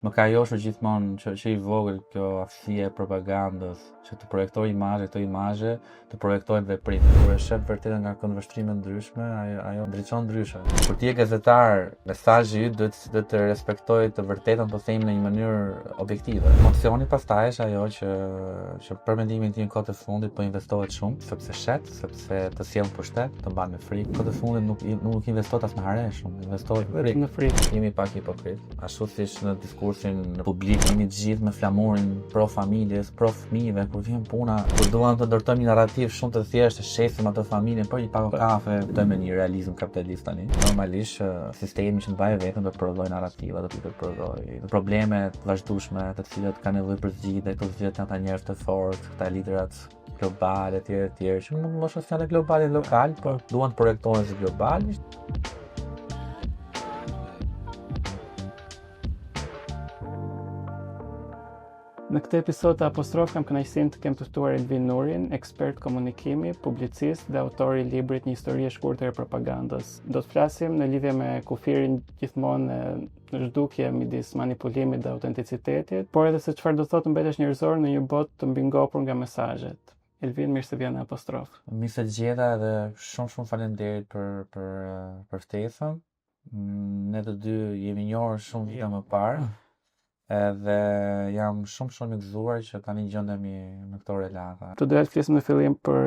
Më ka joshur gjithmonë që I vogël kjo aftësia e propagandës, që të projektoj imazhe, këto imazhe të projektojnë veprim. Kur e shef vërtetën nga këndvështrime ndryshme, ajo ndriçon ndryshe. Kur ti je gazetar, mesazhi yt duhet të respektojë të vërtetën, po themi në një mënyrë objektive. Emocioni pastaj është ajo që për mendimin tim kohët e fundit po investohet shumë, sepse shet, sepse të sjell pushtet, të mban me frikë. Kohët e fundit nuk investohet as me harë shumë, investohet në frikë. Jemi pak hipokrit. Ashtu siç në diskursin publik jemi të gjithë me flamurin pro familjes, pro fëmijëve, kur vjen puna, kur duam të ndërtojmë një narrativ shumë të thjeshtë, shesim atë familjen për një pako kafe, fitojmë një realizëm kapitalist tani. Normalisht sistemi që mbaj veten do të prodhoj narrativa, do të prodhoj probleme të vazhdueshme, të cilat kanë nevojë për zgjidhje, këto zgjidhje janë ata njerëz të fortë, këta liderat globale etj që nuk mund të mos janë globale lokal, por duan të projektohen si global. Në këtë episod të Apostrof kam kënaqësinë të kem të ftuar Elvin Nurin, ekspert komunikimi, publicist dhe autor I librit Një histori e shkurtër e propagandës. Do të flasim në lidhje me kufirin gjithmonë në zhdukje midis manipulimit dhe autenticitetit, por edhe se çfarë do thotë mbetesh njerëzor në një botë të mbingopur nga mesazhet. Elvin, mirë se vjen në Apostrof. Mirë se gjeta dhe shumë faleminderit për ftesën. Ne të dy jemi njohur shumë vite më parë. Edhe jam shumë I gëzuar që tani gjendemi në këto relata. Të doja të flisim në fillim për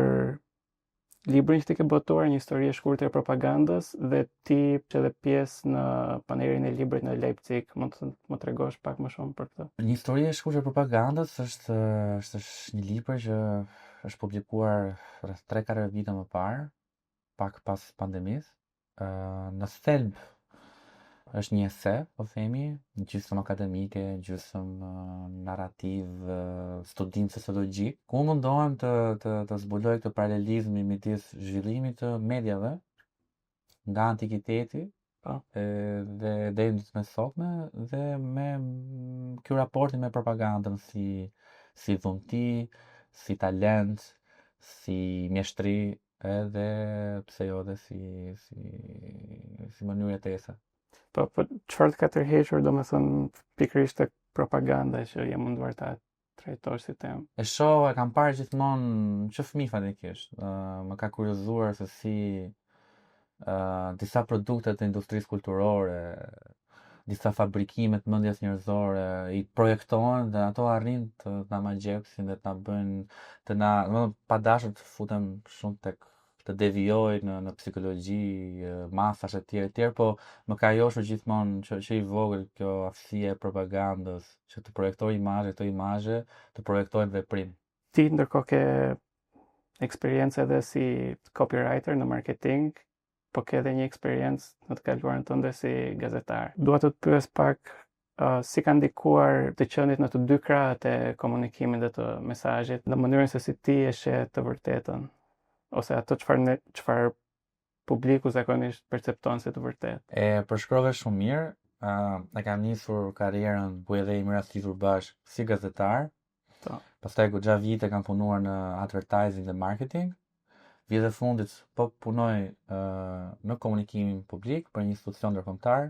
librin që ti ke botuar, Një histori e shkurtër e propagandës, dhe ti që edhe pjesë në panelin e librit në Leipzig. Mund të më tregosh pak më shumë për këtë? Një histori e shkurtër e propagandës është një libër që është publikuar rreth 3-4 vite më parë, pak pas pandemisë. Në thelb është një ese, po themi, gjysmë akademike, gjysmë narrativ, studim sociologjik, ku mundohem të zbuloj këtë paralelizmi midis zhvillimit të mediave nga antikiteti dhe deri në ditët e sotme dhe me ky raporti me propagandën si dhunti, si talent, si mjeshtri edhe pse jo edhe si mënyrë jetese. Po çfarë ka tërhequr domethënë pikërisht tek propaganda që je munduar ta trajtosh si temë? E shoh, e kam parë gjithmonë që fëmijë fatikisht. Më ka kuriozuar se si disa produkte të industrisë kulturore, disa fabrikime të mendjes njerëzore I projektohen dhe ato arrin të na magjepsin dhe të na bëjnë pa dashur të futem shumë tek të devijoj në psikologji, masash etj, po më ka joshur gjithmonë që I vogël kjo aftësia e propagandës, që të projektoj imazhe, këto imazhe të projektojnë veprim. Ti ndërkohë ke eksperiencë edhe si copywriter në marketing, po ke edhe një eksperiencë në të kaluarën tënde si gazetar. Dua të pyes pak si ka ndikuar të qenit në të dy krahët e komunikimit dhe të mesazhit në mënyrën se si ti e sheh të vërtetën, ose ato çfarë publiku zakonisht percepton si të vërtetë. E përshkrove shumë mirë. E kam nisur karrierën ku edhe I miratitur bashkë si gazetar. Pastaj goxha vite kam punuar në advertising dhe marketing. Vite fundit po punoj në komunikimin publik për një institucion ndërkombëtar.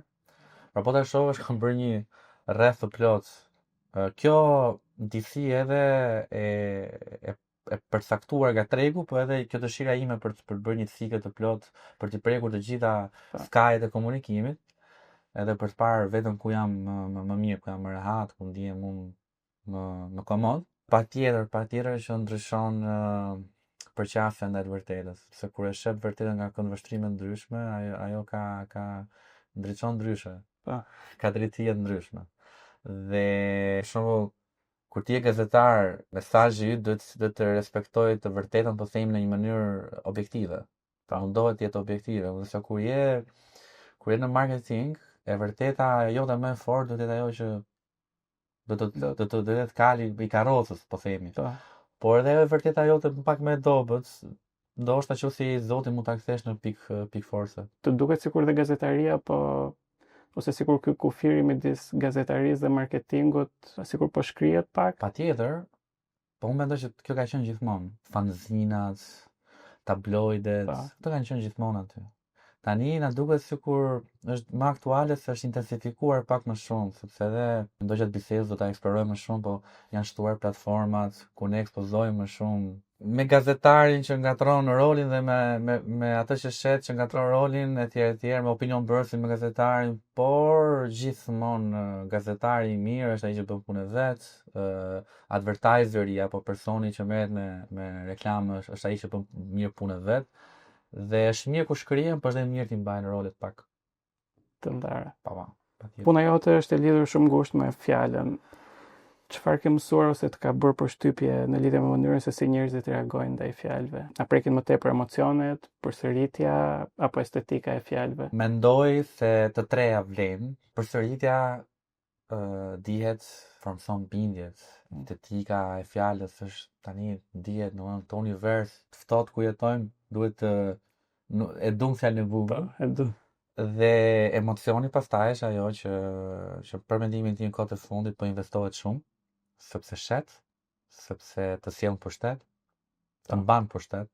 Pra po ta shohësh kam bërë një rreth të plot. Kjo disi edhe e përcaktuar nga tregu, po edhe kjo dëshira ime për të bërë një cikël të plot, për të prekur të gjitha skajet e komunikimit, edhe për të parë vetëm ku jam më mirë, ku jam më rehat, ku ndihem unë më komod. Patjetër që ndryshon përqafja ndaj vërtetës, se kur e shef vërtetën nga këndvështrime ndryshme, ajo ka ndriçon ndryshe. Ka drejtie të ndryshme. Dhe për shembull kur ti je gazetar, mesazhi yt duhet të respektojë të vërtetën, po themi në një mënyrë objektive. Pra mundohet të jetë objektive, kurse kur je në marketing, e vërteta jote më e fortë do të jetë ajo që do të kali I karrocës, po themi. Por edhe e vërteta jote pak më e dobët, ndoshta nëse Zoti mund ta kthesh në pikë force. Të duket sikur dhe gazetaria ose sikur ky kufiri midis gazetarisë dhe marketingut sikur po shkrihet pak? Patjetër, po unë mendoj që kjo ka qenë gjithmonë. Fanzinat, tabloidet, këto kanë qenë gjithmonë aty. Tani na duket sikur është më aktuale se është intensifikuar pak më shumë, sepse edhe mendoj që bisedës do ta eksplorojmë më shumë, po janë shtuar platformat ku ne ekspozojmë më shumë me gazetarin që ngatron rolin dhe me atë që shet që ngatron rolin etj, me opinion bërësin me gazetarin, por gjithmonë gazetari i mirë është ai që bën punën e vet, advertiseri apo personi që merret me reklamë është ai që bën mirë punën e vet. Dhe është mirë kur shkrihen, por është mirë ti mbajnë rolet pak të ndara. Patjetër. Puna jote është e lidhur shumë ngushtë me fjalën. Çfarë ke mësuar ose të ka bërë përshtypje në lidhje me mënyrën se si njerëzit reagojnë ndaj fjalëve? A prekin më tepër emocionet, përsëritja apo estetika e fjalëve? Mendoj se të treja vlen. Përsëritja dihet formson bindjet. Estetika e fjalës është tani dihet në këtë univers të ftohtë ku jetojmë, duhet e dum fjalën e vogël. E du. Dhe emocioni pastaj është ajo që për mendimin tim kohët e fundit po investohet shumë, sepse shet, sepse të sjell pushtet, të mban pushtet,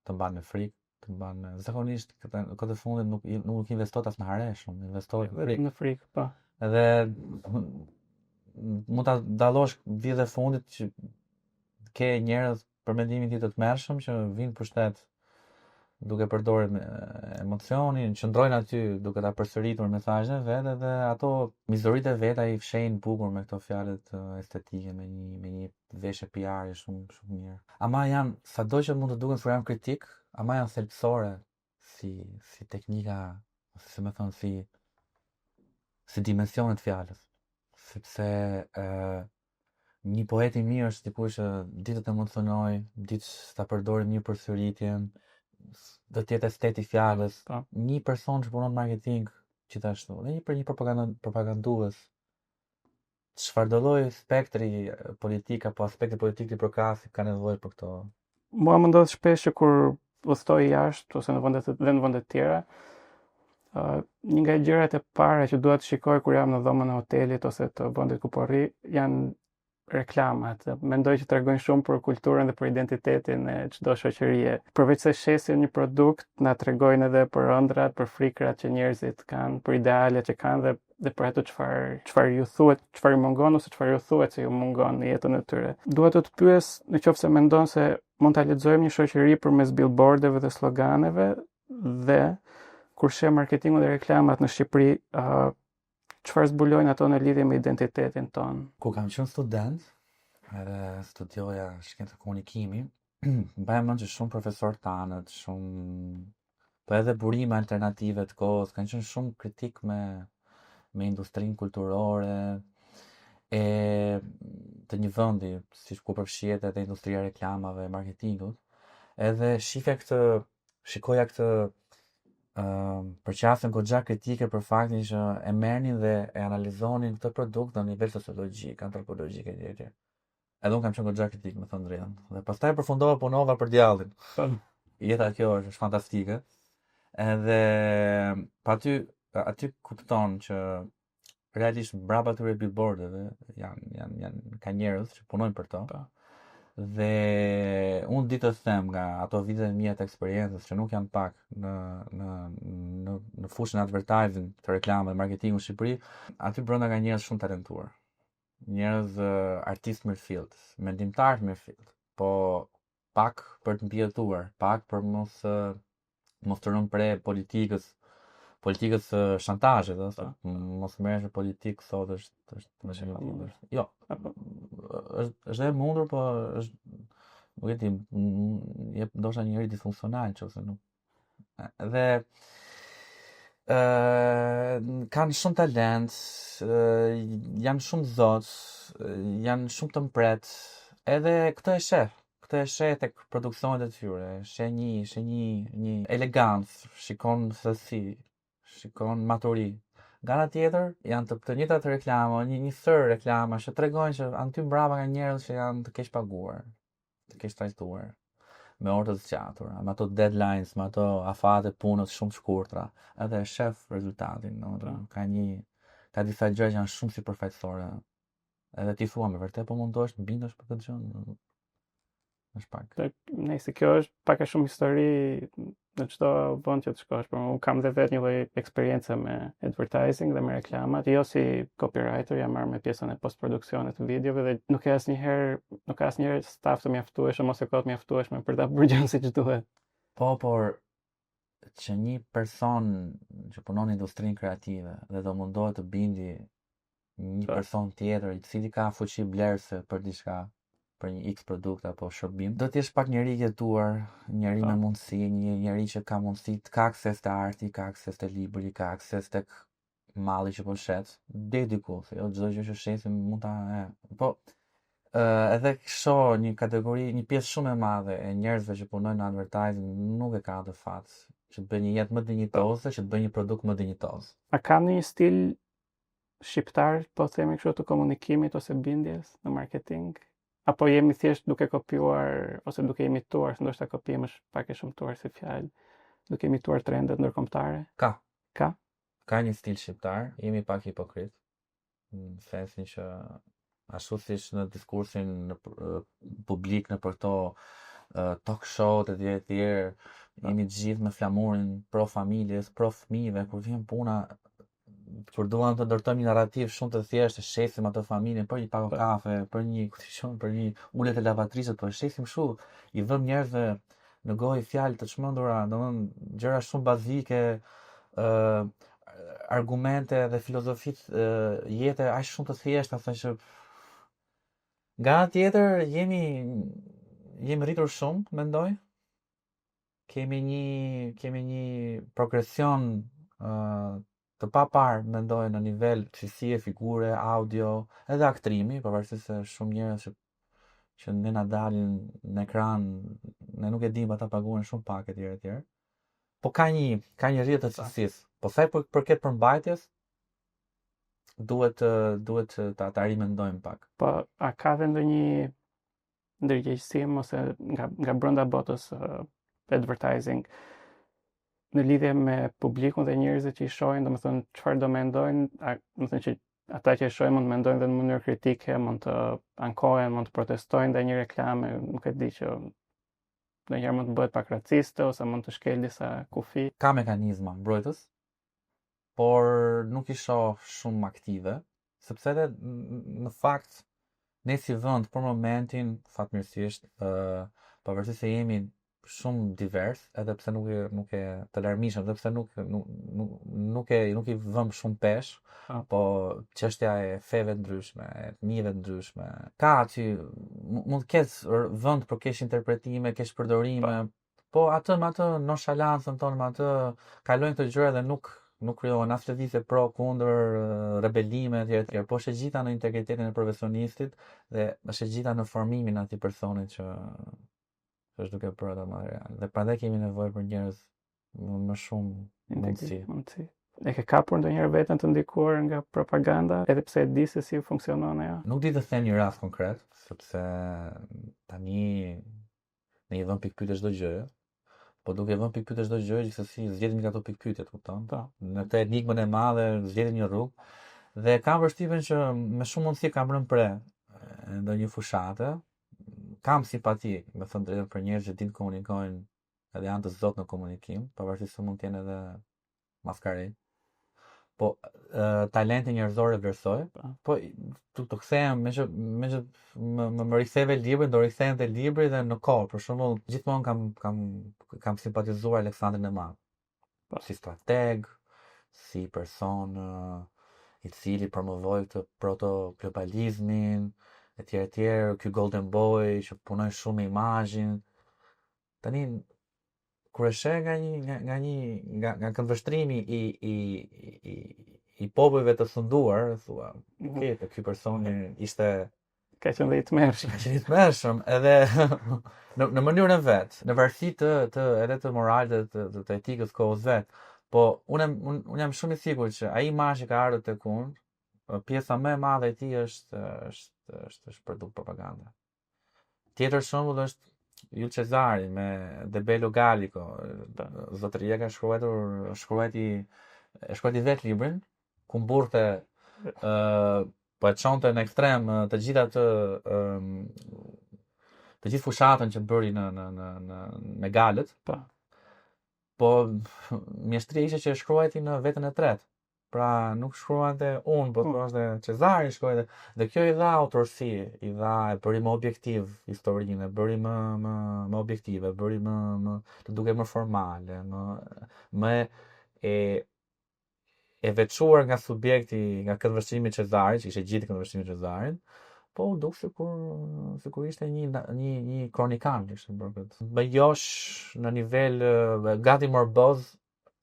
të mban me frikë, të mban zakonisht kohët e fundit nuk investohet as në hare shumë, investohet në frikë, po. Edhe mund ta dallosh vjet e fundit që ke njerëz për mendimin tim të tmerrshëm që vinë pushtet duke përdorur emocionin, qëndrojnë aty duke ta përsëritur mesazhin e vet, edhe ato mizoritë e vet ai fshehin bukur me këto fjalët estetike me një veshje PR shumë shumë mirë. Ama janë sado që mund të duken kur janë kritik, ama janë thelbësore si teknika, si më thon si dimensionet fjalës. Sepse një poet i mirë është dikush që ditë të emocionoj, ditë ta përdorë mirë përsëritjen, do të jetë esteti fjalës. Një person që punon marketing gjithashtu, dhe një propagandues, çfarë do lloj spektri politik apo aspekti politik i përkasi ka nevojë për këto. Mua më ndodh shpesh që kur udhtoj jashtë ose në vende të tjera, një nga gjërat e para që dua të shikoj kur jam në dhomën e hotelit ose të vendit ku po rri janë reklamat. Mendoj që tregojnë shumë për kulturën dhe për identitetin e çdo shoqërie. Përveç se shesin një produkt, na tregojnë edhe për ëndrat, për frikrat që njerëzit kanë, për idealet që kanë dhe për ato çfarë ju thuhet, çfarë ju mungon ose çfarë ju thuhet se ju mungon në jetën e tyre. Dua të pyes nëse mendon se mund ta lexojmë një shoqëri përmes billboardeve dhe sloganeve dhe kur sheh marketingun dhe reklamat në Shqipëri, çfarë zbulojnë ato në lidhje me identitetin ton? Ku kam qenë student, edhe studioja shkencë komunikimi, mbaj mend që shumë profesorë tanët, po edhe burime alternative të kohës, kanë qenë shumë kritik me industrinë kulturore e të një vendi, siç ku përfshihet edhe industria e reklamave, marketingut. Edhe shikoja këtë përqasën goxha kritike për faktin që e merrnin dhe e analizonin këtë produkt në nivel sociologjik, antropologjik etj. Edhe unë kam qenë goxha kritik, me thënë drejtën. Dhe pastaj përfundova punova për djallin. Jeta kjo është fantastike. Edhe aty kupton që realisht mbrapa këtyre billboardeve janë ka njerëz që punojnë për to. Dhe unë ditë të them nga ato vitet e mia të eksperiencës që nuk janë pak në fushën advertising të reklamave, marketingu në Shqipëri, aty brenda ka njerëz shumë talentuar. Njerëz artistë mirëfillt, mendimtar mirëfillt, po pak për të mbijetuar, pak për mos të rënë pre politikës shantazhit, mos merresh me politikë sot është jo. Është e mundur, po është nuk e di, jep ndoshta një njerëz disfunksional ose nuk. Dhe kanë shumë talent, janë shumë zot, janë shumë të mpret, edhe këtë e sheh tek produksionet e tyre, sheh një elegancë, shikon thellësi, shikon maturi. Nga ana tjetër, janë të njëjtat reklama, një sër reklama që tregojnë që aty mbrapa ka njerëz që janë të keq paguar, të keq trajtuar, me orë të zgjatura, me ato deadlines, me ato afate punës shumë të shkurtra, edhe shef rezultatin, ka disa gjëra që janë shumë sipërfaqësore. Edhe ti thua me vërtet po mundohesh të bindesh për këtë gjë? është pak. Nëse kjo është pak a shumë histori në çdo vend që të shkosh, por unë kam dhe vetë një lloj eksperience me advertising dhe me reklamat, jo si copywriter, jam marrë me pjesën e postproduksionit të videove dhe nuk ka asnjëherë staf të mjaftueshëm ose kohë të mjaftueshme për ta bërë gjën siç duhet. Po, por që një person që punon në industrinë kreative dhe do mundohet të bindi një person tjetër i cili ka fuqi blerëse për diçka, për një X produkt apo shërbim, do të jesh pak njeri i jetuar, njeri me mundësi, një njeri që ka mundësi, ka akses te arti, ka akses te libri, ka akses tek malli që po shet, deri diku, se jo çdo gjë që shesim mund ta po edhe shoh një kategori, një pjesë shumë e madhe e njerëzve që punojnë në advertising nuk e ka atë fat që të bëjë një jetë më dinjitoze, që të bëjë një produkt më dinjitoz. A ka një stil shqiptar, po themi kështu, të komunikimit ose bindjes në marketing? Apo jemi thjesht duke kopjuar ose duke imituar, se ndoshta kopjim është pak e shumtuar si fjalë, duke imituar trendet ndërkombëtare? Ka. Ka? Ka një stil shqiptar, jemi pak hipokrit, në sensin që ashtu siç në diskursin në publik në për këto talk show të tjerë, jemi gjithë me flamurin pro familjes, pro fëmijëve, kur vjen puna, kur duam të ndërtojmë një narrativ shumë të thjeshtë, shesim atë familjen për një pako kafe, për një ulet e lavatrisët, po shesim kështu, i vëm njerëzve në gojë fjalë të çmendura, domethënë gjëra shumë bazike, argumente dhe filozofitë jete aq shumë të thjeshta sa që nga ana tjetër jemi rritur shumë, mendoj. Kemi një progresion të papar, mendoj, në nivel cilësie, figure, audio, edhe aktrimi, pavarësisht se shumë njerëz që ne na dalin në ekran, ne nuk e dimë ata paguhen shumë pak etj. Po ka një rrjet të cilësisë. Po sa i përket përmbajtjes, duhet ta rimendojmë pak. Po a ka dhe ndonjë ndërgjegjësim ose nga brenda botës advertising në lidhje me publikun dhe njerëzit që i shohin, domethënë çfarë do mendojnë, domethënë që ata që e shohin mund të mendojnë dhe në mënyrë kritike, mund të ankohen, mund të protestojnë ndaj një reklame, nuk e di, që ndonjëherë mund të bëhet pak raciste ose mund të shkel disa kufi. Ka mekanizma mbrojtës, por nuk i shoh shumë aktive, sepse edhe në fakt ne si vend për momentin fatmirësisht, pavarësisht se jemi shumë divers, edhe pse nuk e të larmishëm, edhe pse nuk i vëm shumë pesh, po çështja e feve ndryshme, e etnive ndryshme, ka aty mund të ketë vend për keq interpretime, keq përdorime, po atë nonshalancën tonë, me atë kalojnë këto gjëra dhe nuk krijohen as lëvizje pro kundër, rebelime etj. Po është e gjitha në integritetin e profesionistit dhe është e gjitha në formimin e atij personi që është duke bërë atë material. Dhe prandaj kemi nevojë për njerëz më shumë mundësi. E ke kapur ndonjëherë veten të ndikuar nga propaganda, edhe pse e di se si funksionon ajo? Nuk di të them një rast konkret, sepse tani ne i vëm pikpyetje çdo gjë. Po duke vënë pikpyetje çdo gjë, gjithsesi zgjedhim nga ato pikpyetje, kupton? Në këtë enigmën e madhe zgjedhim një rrugë dhe kam përshtypjen që me shumë mundësi kam rënë pre ndonjë fushate. Kam simpati, me thënë drejtën, për njerëz që dinë komunikojnë edhe janë të zotë në komunikim, pavarësisht se mund të jenë edhe maskari. Po talenti njerëzor e vlerësoj. Po të kthehem me që më riktheve librin, do rikthehem te libri dhe në kohë. Për shembull, gjithmonë kam simpatizuar Aleksandrin e Madh. Si strateg, si person i cili promovoi këtë proto-globalizmin, etj. Ky Golden Boy që punoi shumë me imazhin. Tani kur e sheh nga këndvështrimi i popujve të sunduar, thua, ky person ishte ka qenë i tmerrshëm, edhe në mënyrën e vet, në varësi edhe të moralit të etikës kohës vet. Po unë jam shumë i sigurt që ai imazh që ka ardhur tek unë, pjesa më e madhe e tij është produkt propaganda. Tjetër shembull është Jules Cezari me De Bello Gallico. Zotëria ka shkruajti vet librin, ku mburrte po e çonte në ekstrem të gjitha të gjithë fushatën që bëri me galët. Po mjeshtria ishte që shkruajti në vetën e tretë. Pra nuk shkruante unë, po thoshte Cezari shkruajte. Dhe kjo i dha autorsi, i dha e bëri më objektiv historinë, e bëri më objektive, bëri më të duke më formale, më e veçuar nga subjekti, nga këndvështrimi i Cezarit, që ishte gjithë këndvështrimi i Cezarit. Po u duk sikur ishte një kronikan ishte bërë këtë. Më josh në nivel gati morboz,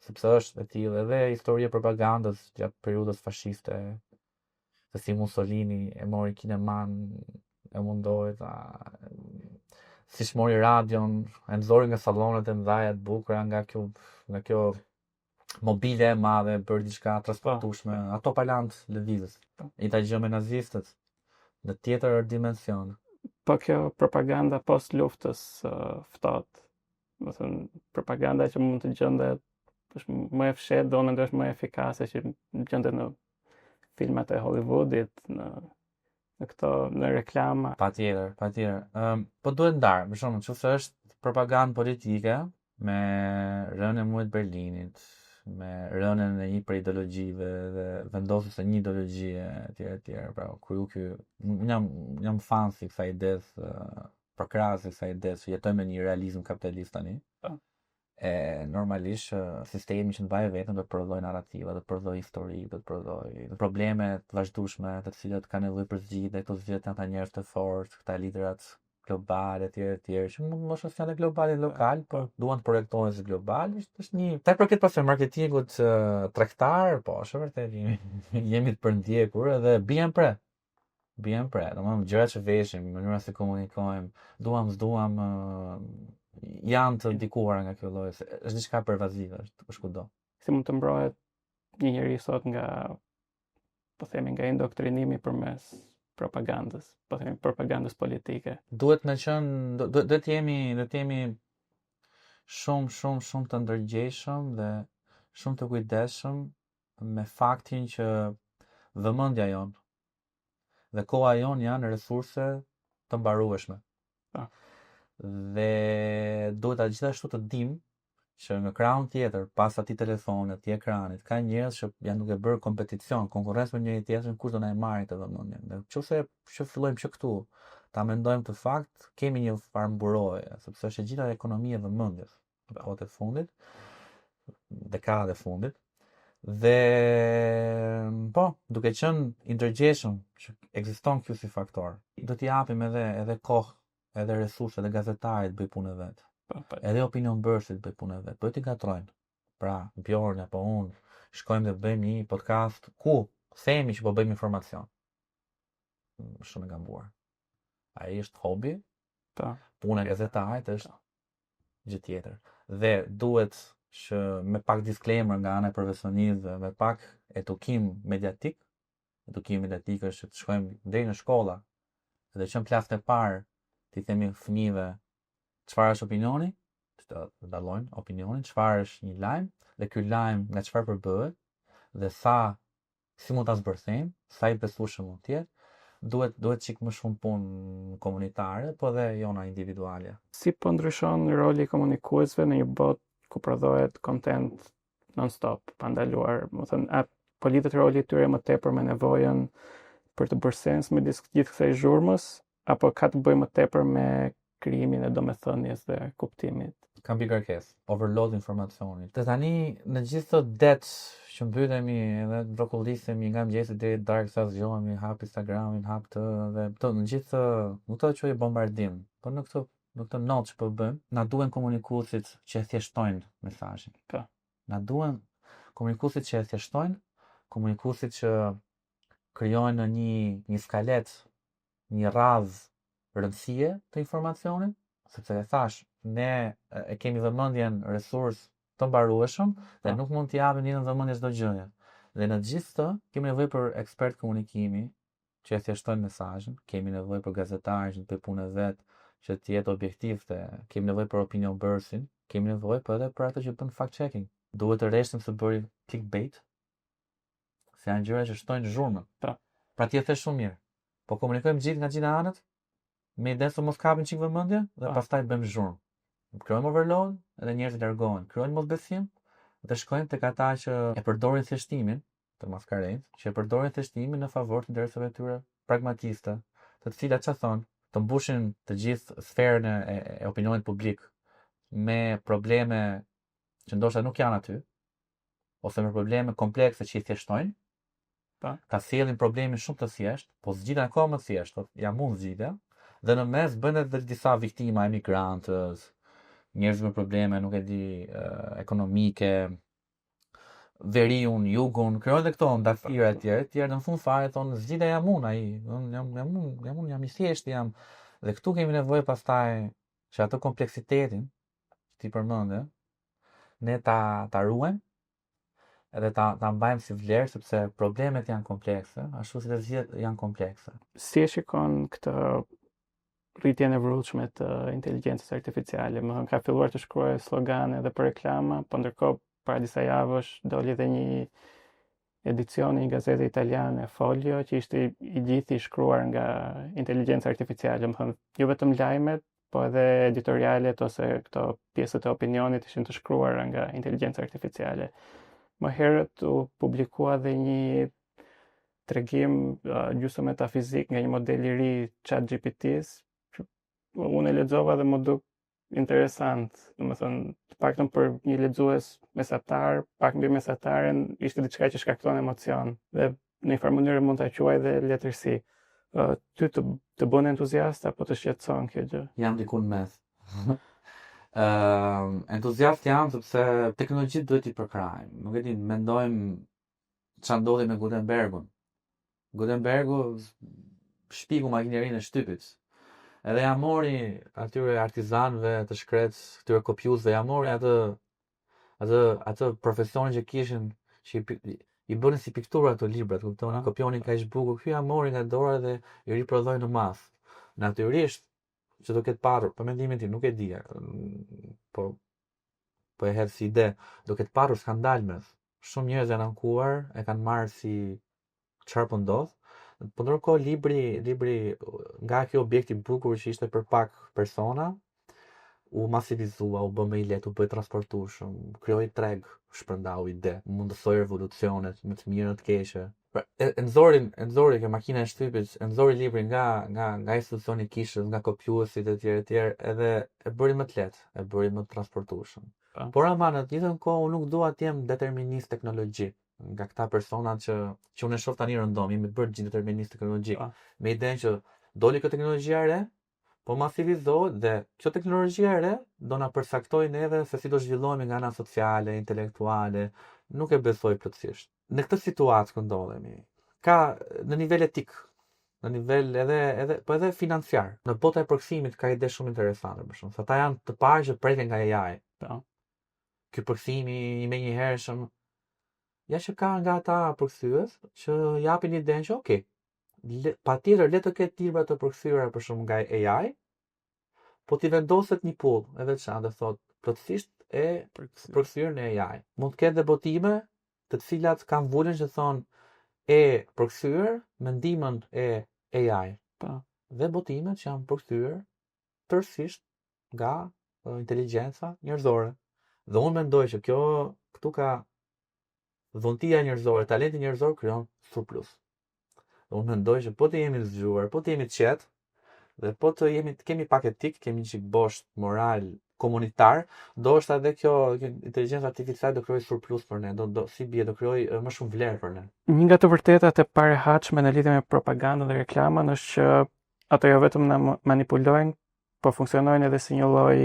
sepse është e tillë edhe historia e propagandës gjatë periudhës fashiste, se si Mussolini e mori kineman, e mundoi siç mori radion, e nxori nga sallonet e mëdha të bukura, nga kjo mobile e madhe, bërë diçka transportueshme, ato palant lëvizës. I ta gjë me nazistët në tjetër dimension. Po kjo propaganda post luftës ftohtë. Do të thënë propaganda që mund të gjendet është më e fshehtë, do mendoj është më efikase që gjendet në filmat e Hollywoodit, në reklama. Patjetër. Po duhet ndarë, për shembull, nëse është propagandë politike me rënien e murit Berlinit, me rënien e një prej ideologjive dhe vendosjes së një ideologjie etj. Pra, jam fan si kësaj ides, për krahas kësaj ides që jetojmë në një realizëm kapitalist tani. Normalisht sistemi që të mbajë veten do të prodhoj narrativa, do të prodhoj histori, do të prodhoj probleme të vazhdueshme, të cilat kanë nevojë për zgjidhje, këto zgjidhje janë ta njerëz të fortë, këta liderat globale etj. Që mos është fjalë globale lokal, por duan të projektohen si global, është një taj përket pas marketingut tregtar, po është vërtet jemi të përndjekur edhe bien pre. Domethënë gjërat që veshim, mënyra se komunikojmë, s'duam janë të ndikuara nga kjo lloj, është diçka pervazive, është kudo. Si mund të mbrohet një njeri sot nga, po themi, nga indoktrinimi përmes propagandës, po themi propagandës politike? Duhet të jemi shumë të ndërgjegjshëm dhe shumë të kujdesshëm me faktin që vëmendja jon dhe koha jon janë resurse të mbarueshme. Dhe duhet gjithashtu të dim që në krahun tjetër, pas atij telefoni, atij ekranit, ka njerëz që janë duke bërë kompeticion, konkurrencë me njëri tjetrin, kush do na e marrë këtë vëmendje. Nëse që fillojmë që këtu ta mendojmë të fakt, kemi një farë mburoje, sepse është e gjitha ekonomia e vëmendjes në kohët e fundit, dekadat e fundit. Dhe po, duke qenë i ndërgjegjshëm që ekziston ky si faktor, do t'i japim edhe kohë, edhe resurse, edhe gazetarit bëj punë vet. Edhe opinion bërësit bëj punë vet. Po ti gatrojnë. Pra, Bjorn apo unë shkojmë dhe bëjmë një podcast ku themi që po bëjmë informacion. Shumë e gabuar. Ai është hobi. Puna e gazetarit është gjë tjetër. Dhe duhet që me pak disclaimer nga ana e profesionistëve, me pak edukim mediatik është që të shkojmë deri në shkolla dhe që në klasën e parë ti themi fëmijëve çfarë është opinioni, të dallojnë opinionin, çfarë është një lajm dhe ky lajm nga çfarë përbëhet dhe si mund ta zbërthejmë, sa i besueshëm mund të jetë, duhet çik më shumë punë komunitare, po dhe jona individuale. Si po ndryshon roli i komunikuesve në një botë ku prodhohet content non-stop, pa ndaluar, më thënë, a politet roli i tyre më tepër me nevojën për të bërë sens me gjithë kësaj zhurmës, apo ka të bëjë më tepër me krijimin e domethënies dhe kuptimit? Kam kërkesë, overload informacionit. Dhe tani në gjithë të det që mbytemi edhe brokollisemi nga mëngjesi deri darkë sa zgjohemi, hap Instagramin, hap dhe në gjithë nuk të quaj bombardim, por në këtë notë që po bëjmë, na duhen komunikuesit që e thjeshtojnë mesazhin. Na duhen komunikuesit që e thjeshtojnë, komunikuesit që krijojnë një skalet, një radhë rëndësie të informacionit, sepse e thash, ne e kemi vëmendjen resurs të mbarueshëm dhe nuk mund t'i japim një vëmendje çdo gjëje. Dhe në gjithë të kemi nevojë për ekspert komunikimi që e thjeshtojnë mesazhin, kemi nevojë për gazetarë që të bëjnë punën e vet, që të jetë objektiv, kemi nevojë për opinion bërësin, kemi nevojë edhe për ato që bën fact checking. Duhet të rreshtim se bëri clickbait, se janë gjëra që shtojnë zhurmën. Pra ti e the shumë mirë. Po komunikojmë gjithë nga gjitha anët, me ide se mos kapin çik vëmendje dhe pastaj bëjmë zhurmë. Krijojmë overload dhe njerëzit largohen. Krijojnë mosbesim dhe shkojnë tek ata që e përdorin thjeshtimin të maskarencë, që e përdorin thjeshtimin në favor të interesave tyre pragmatiste, të cilat çfarë thonë, të mbushin të gjithë sferën e opinionit publik me probleme që ndoshta nuk janë aty, ose me probleme komplekse që i thjeshtojnë, ta sjellin problemin shumë të thjeshtë, po zgjidhen akoma më thjesht, ja mund zgjidhja, dhe në mes bën edhe disa viktima emigrantës, njerëz me probleme, nuk e di, ekonomike, veriun, jugun, krijojnë dhe këto ndafira e tjerë, në fund fare thonë zgjidhja jam unë ai, jam i thjeshtë, dhe këtu kemi nevojë pastaj që atë kompleksitetin ti përmendë, ne ta ruajmë edhe ta mbajmë si vlerë, sepse problemet janë komplekse, ashtu si të zgjidhjet janë komplekse. Si e shikon këtë rritjen e vrullshme të inteligjencës artificiale? Më thënë, ka filluar të shkruajë slogane dhe për reklama, po ndërkohë para disa javësh doli edhe një edicion i një gazete italiane, Folio, që ishte i gjithë i shkruar nga inteligjenca artificiale. Më thënë, jo vetëm lajmet, po edhe editorialet ose këto pjesët e opinionit ishin të shkruara nga inteligjenca artificiale. Më herët u publikua dhe një tregim gjysmë metafizik nga një model i ri ChatGPT-s. Unë e lexova dhe më duk interesant, domethënë, të paktën për një lexues mesatar, pak mbi mesataren, ishte diçka që shkakton emocion dhe në një farë mënyrë mund ta quaj dhe letërsi. Ty të bën entuziast apo të shqetëson kjo gjë? Jam diku në mes. Entuziast jam sepse teknologjitë duhet i përkrajmë. Nuk e di, mendojmë çfarë ndodhi me Gutenbergun. Gutenbergu shpiku makinerinë e shtypit. Edhe ja mori atyre artizanëve të shkretës, atyre kopjuesve, ja mori atë profesionin që kishin, që i bënin si piktura ato librat, kupton, kopionin kaq bukur, ky ja mori nga dora dhe i riprodhoi në masë. Natyrisht që do ketë patur, për mendimin tim, nuk e di, po e hedh si ide, do ketë patur skandal mes. Shumë njerëz janë ankuar, e kanë marrë si çfarë po ndodh. Po ndërkohë libri nga ky objekt i bukur që ishte për pak persona, u masivizua, u bë më i lehtë, u bë transportueshëm, krijoi treg, shpërndau ide, mundësoi revolucionet, më të mirë, të keqe. E nxori kjo makina e shtypit, e nxori librin nga institucioni i kishës, nga kopjuesit e tjerë, edhe e bëri më të lehtë, e bëri më të transportueshëm. Por ama në të njëjtën kohë unë nuk dua të jem determinist teknologjik, nga këta persona që unë e shoh tani rëndom, jemi bërë gjithë determinist teknologjik, me idenë që doli kjo teknologjia e re, po masivizohet dhe kjo teknologjia e re do na përcaktojë neve se si do zhvillohemi nga ana sociale, intelektuale, nuk e besoj plotësisht. Në këtë situatë ku ndodhemi, ka në nivel etik, në nivel edhe financiar. Në bota e përkthimit ka ide shumë interesante, për shembull, ata janë të parë që preken nga AI. Ky përkthimi i menjëhershëm, ja që ka nga ata përkthyes që japin idenë që okay, patjetër le të ketë libra të përkthyera për shembull nga AI, po ti vendoset një pull e veçantë, thotë plotësisht e përkthyer në AI. Mund të ketë botime të cilat kanë vullën që thonë e përkthyer me ndihmën e AI. Dhe botimet që janë përkthyer tërësisht nga inteligjenca njerëzore. Dhe unë mendoj që këtu ka dhuntia njerëzore, talenti njerëzor krijon surplus. Dhe unë mendoj që po të jemi të zgjuar, po të jemi të qetë, dhe po të kemi pak etik, kemi një çik bosh moral komunitar, ndoshta edhe kjo inteligjencë artificiale do krijojë surplus për ne, do krijojë më shumë vlerë për ne. Një nga të vërtetat e parehatshme në lidhje me propagandën dhe reklamën është që ato jo vetëm na manipulojnë, po funksionojnë edhe si një lloj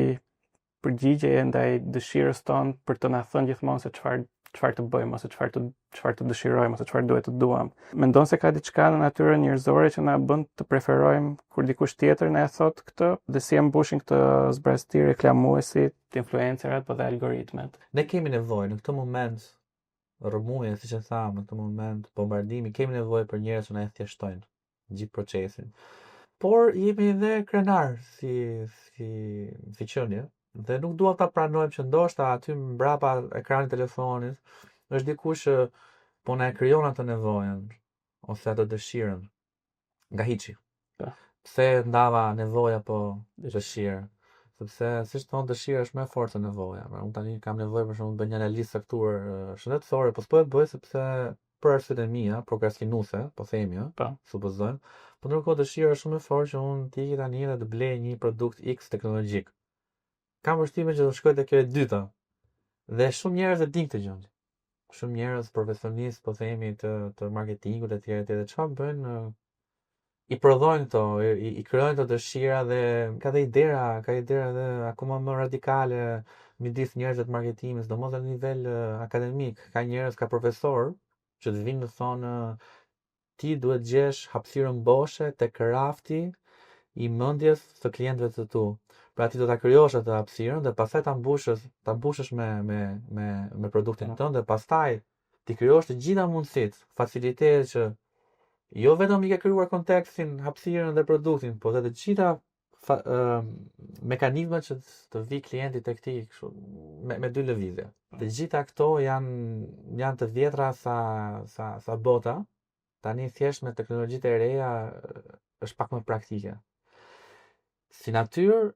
përgjigjeje ndaj dëshirës tonë për të na thënë gjithmonë se çfarë të bëjmë, ose çfarë të dëshirojmë, ose çfarë duhet të duam. Mendon se ka diçka në natyrën njerëzore që na bën të preferojmë kur dikush tjetër na e thot këtë, dhe si e mbushin këtë zbrasti reklamuesit, influencerat, po dhe algoritmet? Ne kemi nevojë në këtë moment rrëmuje, siç e thamë, në këtë moment bombardimi, kemi nevojë për njerëz që na e thjeshtojnë gjithë procesin. Por jemi edhe krenar si qenie. Dhe nuk dua ta pranojmë që ndoshta aty mbrapa ekranit telefonit është dikush që po na e krijon atë nevojën ose atë dëshirën nga hiçi. pse ndava nevoja po dëshirë. Sepse siç thon dëshira është më e fortë se nevoja. Pra unë tani kam nevojë për shembull të bëj një analizë saktuar shëndetësore, po s'po e bëj sepse për arsyet e mia, prokrastinuese, po themi, Po. supozojmë. Po ndërkohë dëshira është shumë e fortë që unë të iki tani dhe të blej një produkt X teknologjik. Kam përshtimin që do shkoj te kjo e dyta. Dhe shumë njerëz e dinë këtë gjë. Shumë njerëz profesionistë, po themi, të marketingut etj etj, çfarë bëjnë? I prodhojnë këto, i krijojnë këto dëshira dhe ka idera dhe akoma më radikale midis njerëzve të marketimit, domosdoshmë në nivel akademik. Ka njerëz, ka profesor që të vinë të thonë ti duhet gjesh hapësirën boshe tek rafti i mendjes së klientëve të tu. Pra ti do ta krijosh atë hapësirën dhe pastaj ta mbushësh me produktin tënd dhe pastaj ti krijosh të gjitha mundësitë, facilitetet që jo vetëm i ke krijuar kontekstin, hapësirën dhe produktin, po edhe të gjitha mekanizmat që të vi klienti tek ti kështu me dy lëvizje. Të gjitha këto janë të vjetra sa bota. Tani thjesht me teknologjitë e reja është pak më praktike. Si natyrë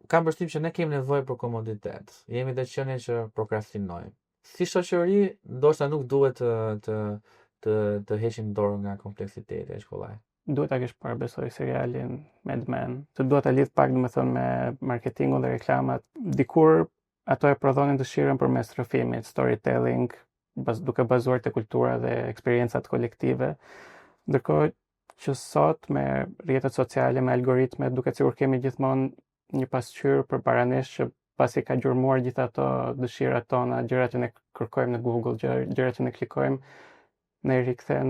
kam përshtypjen që ne kemi nevojë për komoditet. Jemi të qenie që prokrastinojmë. Si shoqëri, ndoshta nuk duhet të heqim dorë nga kompleksiteti e shkollaj. Duhet ta kesh parë besoj serialin Mad Men. Se duhet ta lidh pak domethënë me marketingun dhe reklamat. Dikur ato e prodhonin dëshirën përmes rrëfimit, storytelling, duke bazuar te kultura dhe eksperiencat kolektive. Ndërkohë që sot me rrjetet sociale, me algoritme, duket sikur kemi gjithmonë një pasqyrë përpara nesh që pasi ka gjurmuar gjithë ato dëshirat tona, gjërat që ne kërkojmë në Google, gjërat që ne klikojmë, ne i rikthen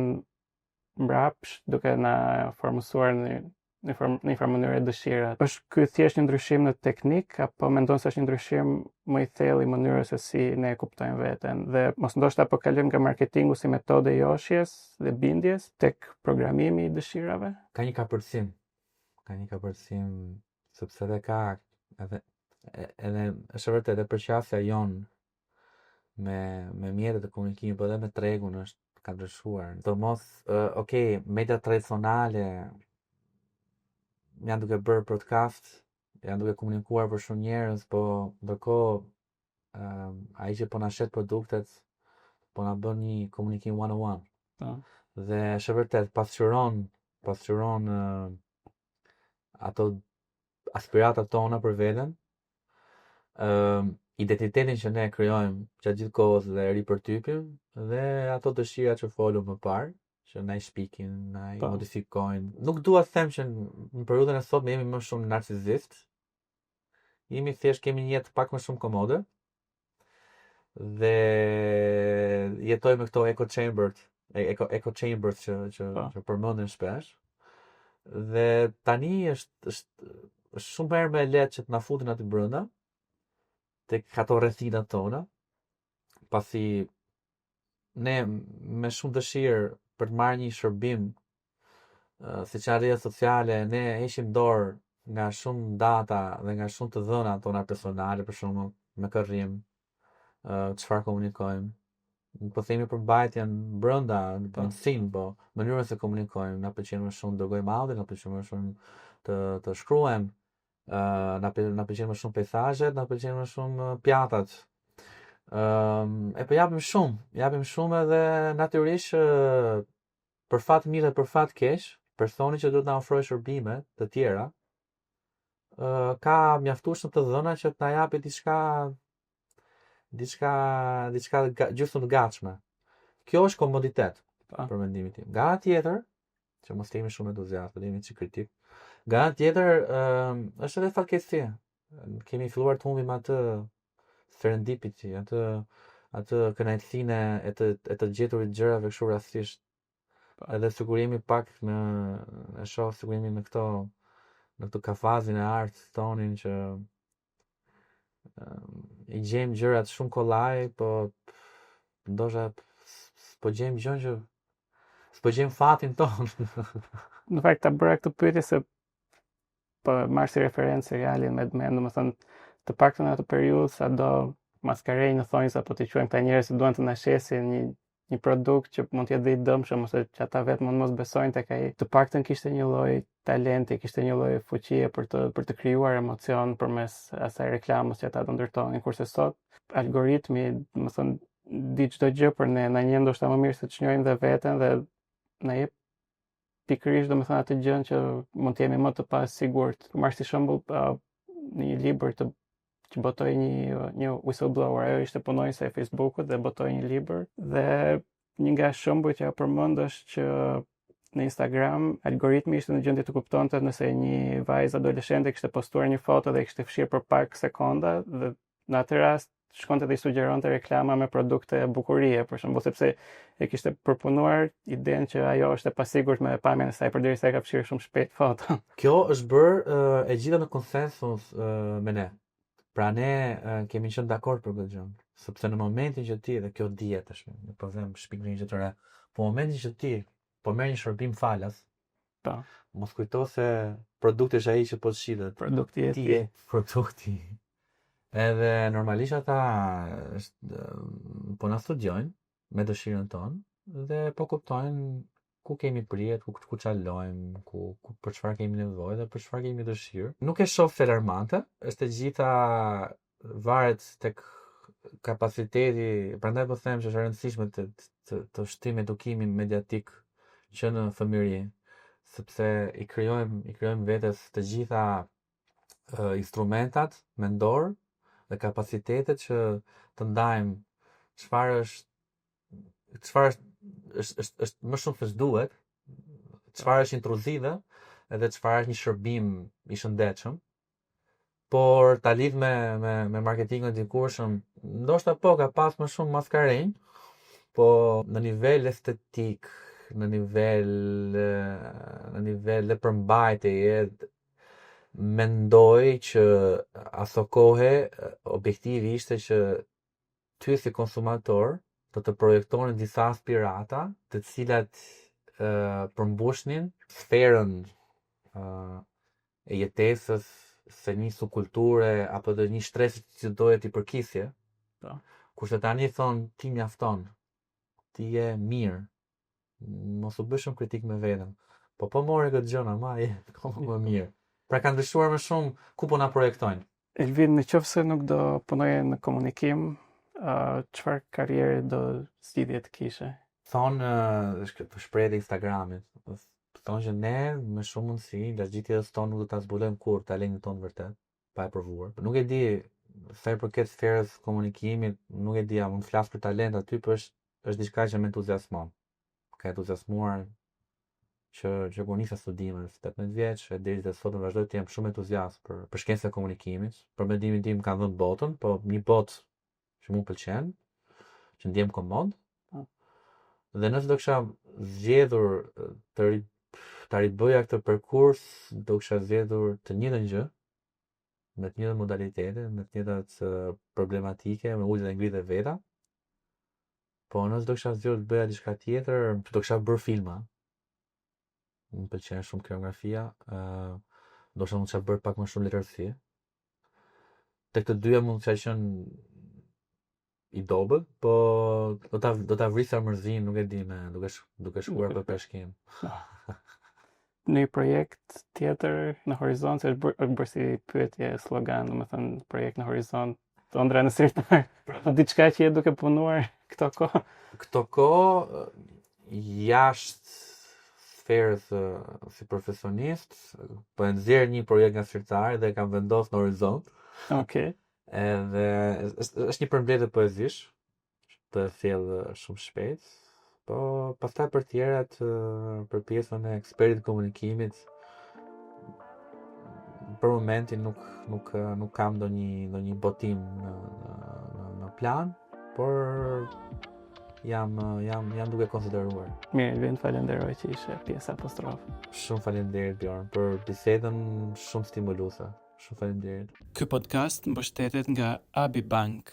mbrapsht duke na formësuar në një farë mënyrë dëshirat. Është ky thjesht një ndryshim në teknik apo mendon se është një ndryshim më i thellë i mënyrës se si ne e kuptojmë veten dhe mos ndoshta po kalojmë nga marketingu si metodë joshjes dhe bindjes tek programimi i dëshirave? Ka një kapërcim sepse edhe është vërtet edhe përqafja jon me mjetet e komunikimit, por edhe me tregun ka ndryshuar. Domos, okay, media tradicionale janë duke bërë podcast, janë duke komunikuar për shumë njerëz, po ndërkohë ai që po na shet produktet po na bën një komunikim one on one. Dhe është vërtet pasqyron ato aspiratat tona për veten, identitetin që ne krijojmë gjatë gjithë kohës dhe ripërtypim dhe ato dëshira që folëm më parë, që na i shpikin, na i modifikojnë. Nuk dua të them që në periudhën e sotme jemi më shumë narcisist. Jemi thjesht kemi një jetë pak më shumë komode dhe jetojmë me këto echo chambers që përmenden shpesh. Dhe tani është shumë herë më lehtë që të na futin aty brenda tek ato rrethinat tona, pasi ne me shumë dëshirë për të marrë një shërbim siç janë rrjetet sociale, ne heqim dorë nga shumë data dhe nga shumë të dhëna tona personale, për shembull, me kë rrim, çfarë komunikojmë. Po themi për mbajtjen brenda, në sin, po mënyrën se komunikojmë, na pëlqen më shumë dërgojmë audio, na pëlqen më shumë të shkruajmë, na pëlqen më shumë peizazhet, na pëlqen më shumë pjatat. Po japim shumë edhe natyrisht për fat mirë dhe për fat keq, personi që duhet na ofrojë shërbime të tjera, ka mjaftuar të dhëna që të na japë diçka gjysmë të gatshme. Kjo është komoditet, për mendimin tim. Nga ana tjetër, që mos jemi shumë entuziastë, jemi çik kritik. Nga ana tjetër, është edhe fatkeqësi. Kemi filluar të humbim atë serendipity, atë kënaqësinë e të gjeturit gjërave kështu rastësisht. Edhe sigurimi pak e shoh sigurimi në këtë kafazin e art tonin që i gjejmë gjërat shumë kollaj, po ndoshta s'po gjejmë gjën që s'po gjejmë fatin ton. Në fakt ta bëra këtë pyetje se po marr si referencë serialin Mad Men, domethënë të paktën në atë periudhë sado maskarej në thonjës apo të quajmë këta njerëz që duan të na shesin një produkt që mund të jetë dhe i dëmshëm ose që ata vetë mund mos besojnë tek ai, të paktën kishte një lloj talenti, kishte një lloj fuqie për të krijuar emocion përmes asaj reklamës që ata do ndërtonin, kurse sot algoritmi, do të thonë, di çdo gjë për ne, na njeh ndoshta më mirë se të njohim dhe veten dhe na jep pikërisht domethënë atë gjën që mund të jemi më të pasigurt. Marr si shembull në një libër që botoi një whistleblower, ajo ishte punonjëse e Facebookut dhe botoi një libër dhe një nga shembujt që ajo përmend është që në Instagram algoritmi ishte në gjendje të kuptonte nëse një vajzë adoleshente kishte postuar një foto dhe kishte fshirë për pak sekonda dhe në atë rast shkonte dhe i sugjeronte reklama me produkte bukurie, për shembull, sepse e kishte përpunuar idenë që ajo është e pasigurt me pamjen e saj përderisa e ka fshirë shumë shpejt foton. Kjo është bërë e gjitha në konsensus me ne. Pra ne kemi qenë dakord për këtë gjë, sepse në momentin që ti, dhe kjo dihet tash, po them shpikërisht gjë të re, po momentin që ti po merr një shërbim falas, po, mos kujto se produkti është ai që po shitet. Produkti i ti. Produkti. Edhe normalisht ata po na studiojnë me dëshirën tonë dhe po kuptojnë ku kemi prijet, ku çalojmë, ku për çfarë kemi nevojë dhe për çfarë kemi dëshirë. Nuk e shoh alarmante, është e gjitha varet tek kapaciteti, prandaj po them që është e rëndësishme të shtim edukimin mediatik që në fëmijëri, sepse i krijojmë vetes të gjitha instrumentat mendor dhe kapacitetet që të ndajmë çfarë është më shumë se ç'duhet, çfarë është intruzive edhe çfarë është një shërbim i shëndetshëm. Por ta lidh me marketingun e dikurshëm, ndoshta po ka pas më shumë maskarenj, po në nivel estetik, në nivel dhe përmbajtjeje, mendoj që aso kohe objektivi ishte që ty si konsumator të projektonin disa aspirata të cilat përmbushnin sferën e jetesës së një subkulture apo të një shtresi që doje ti përkisje. Kurse tani thon ti mjafton, ti je mirë, mos u bësh shumë kritik me veten. Po more këtë gjë ma je më mirë. Pra kanë ndryshuar më shumë ku po na projektojnë. Elvin, nëse nuk do punoje në komunikim, çfarë karriere do zgjidhje të kishe? Thonë të shprehje të Instagramit. Thonë që ne me shumë mundësi, lagjitjes tonë nuk do ta zbulojmë kurrë talentin tonë vërtet, pa e provuar. Nuk e di sa i përket sferës komunikimit, nuk e di, a mund të flas për talent aty, por është diçka që më entuziasmon. Ka entuziasmuar që kur nisa studimet 18 vjeç e deri te sot vazhdoj të jem shumë entuziast për shkencën e komunikimit. Për mendimin tim kanë dhënë botën, po një botë që mua pëlqen, që ndjem komod. Dhe nëse do kisha zgjedhur të ribëja këtë përkurs, do kisha zgjedhur të njëjtën gjë, me të njëjtën modalitete, me të njëjtat problematike, me ulje dhe ngritje veta. Po nëse do kisha zgjedhur të bëja diçka tjetër, do kisha bërë filma. Më pëlqen shumë koreografia, ndoshta mund të bërë pak më shumë letërsi. Tek të dyja mund të qenë i dobët, po do ta vrisa mërzin, nuk e di duke shkuar për peshkim. Në një projekt tjetër në horizont, se është bërë si pyetje slogan, domethënë projekt në horizont, ëndra në sirtar. Diçka që je duke punuar këto kohë? Këto kohë jashtë sferës si profesionist, po e nxjerr një projekt nga sirtari dhe e kam vendosur në horizont. Okej. Edhe është një përmbledhje poezish, të thell shumë shpejt, po pastaj për tjerat, për pjesën e ekspertit komunikimit, për momentin nuk kam ndonjë botim në plan, por jam duke konsideruar. Mirë, Elvin, falenderoj që ishe pjesë Apostrof. Shumë faleminderit Bjorn për bisedën shumë stimuluese. Shumë faleminderit. Ky podcast mbështetet nga Abi Bank.